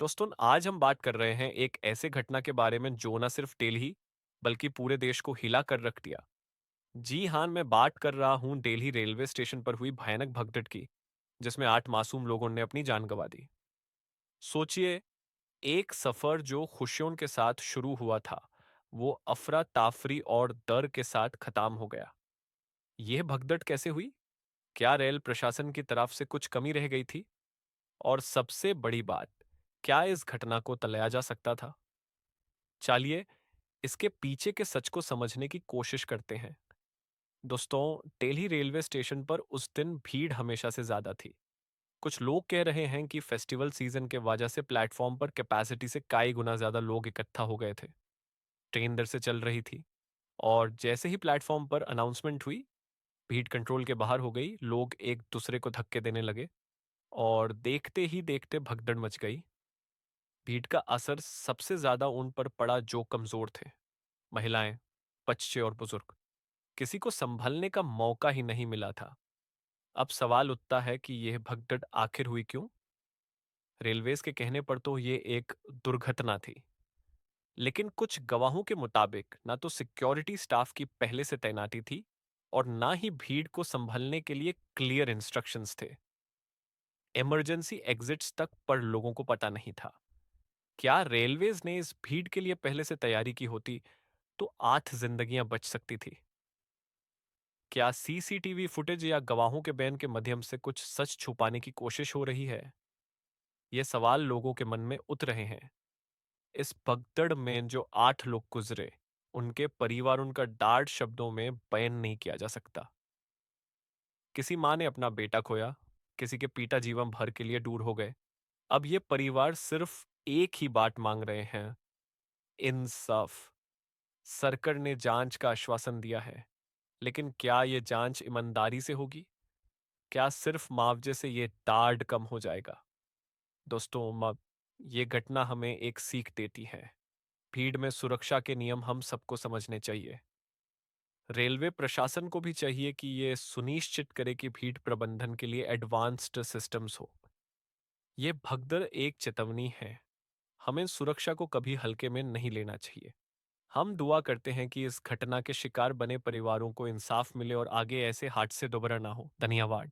दोस्तों, आज हम बात कर रहे हैं एक ऐसे घटना के बारे में जो न सिर्फ दिल्ली बल्कि पूरे देश को हिला कर रख दिया। जी हाँ, मैं बात कर रहा हूँ दिल्ली रेलवे स्टेशन पर हुई भयानक भगदड़ की, जिसमें 8 मासूम लोगों ने अपनी जान गंवा दी। सोचिए, एक सफर जो खुशियों के साथ शुरू हुआ था, वो अफरा ताफरी और डर के साथ खत्म हो गया। यह भगदड़ कैसे हुई? क्या रेल प्रशासन की तरफ से कुछ कमी रह गई थी? और सबसे बड़ी बात, क्या इस घटना को टलाया जा सकता था? चलिए इसके पीछे के सच को समझने की कोशिश करते हैं। दोस्तों, दिल्ली रेलवे स्टेशन पर उस दिन भीड़ हमेशा से ज्यादा थी। कुछ लोग कह रहे हैं कि फेस्टिवल सीजन के वजह से प्लेटफॉर्म पर कैपेसिटी से कई गुना ज्यादा लोग इकट्ठा हो गए थे। ट्रेन देर से चल रही थी और जैसे ही प्लेटफॉर्म पर अनाउंसमेंट हुई, भीड़ कंट्रोल के बाहर हो गई। लोग एक दूसरे को धक्के देने लगे और देखते ही देखते भगदड़ मच गई। भीड़ का असर सबसे ज्यादा उन पर पड़ा जो कमजोर थे, महिलाएं, बच्चे और बुजुर्ग। किसी को संभलने का मौका ही नहीं मिला था। अब सवाल उठता है कि यह भगदड़ आखिर हुई क्यों? रेलवेज के कहने पर तो ये एक दुर्घटना थी, लेकिन कुछ गवाहों के मुताबिक ना तो सिक्योरिटी स्टाफ की पहले से तैनाती थी और ना ही भीड़ को संभलने के लिए क्लियर इंस्ट्रक्शंस थे। इमरजेंसी एग्जिट्स तक पर लोगों को पता नहीं था। क्या रेलवेज ने इस भीड़ के लिए पहले से तैयारी की होती तो 8 जिंदगियां बच सकती थी। क्या सीसीटीवी फुटेज या गवाहों के बयान के माध्यम से कुछ सच छुपाने की कोशिश हो रही है? ये सवाल लोगों के मन में उठ रहे हैं। इस भगदड़ में जो 8 लोग गुजरे, उनके परिवार उनका डार्ट शब्दों में बयान नहीं किया जा सकता। किसी माँ ने अपना बेटा खोया, किसी के पिता जीवन भर के लिए दूर हो गए। अब ये परिवार सिर्फ एक ही बात मांग रहे हैं, इंसाफ। सरकार ने जांच का आश्वासन दिया है, लेकिन क्या ये जांच ईमानदारी से होगी? क्या सिर्फ मुआवजे से ये दाढ़ कम हो जाएगा? दोस्तों, ये घटना हमें एक सीख देती है। भीड़ में सुरक्षा के नियम हम सबको समझने चाहिए। रेलवे प्रशासन को भी चाहिए कि ये सुनिश्चित करे कि भीड़ प्रबंधन के लिए एडवांस्ड सिस्टम्स हो। ये भगदड़ एक चेतावनी है। हमें सुरक्षा को कभी हल्के में नहीं लेना चाहिए। हम दुआ करते हैं कि इस घटना के शिकार बने परिवारों को इंसाफ मिले और आगे ऐसे हादसे दोबारा ना हो। धन्यवाद।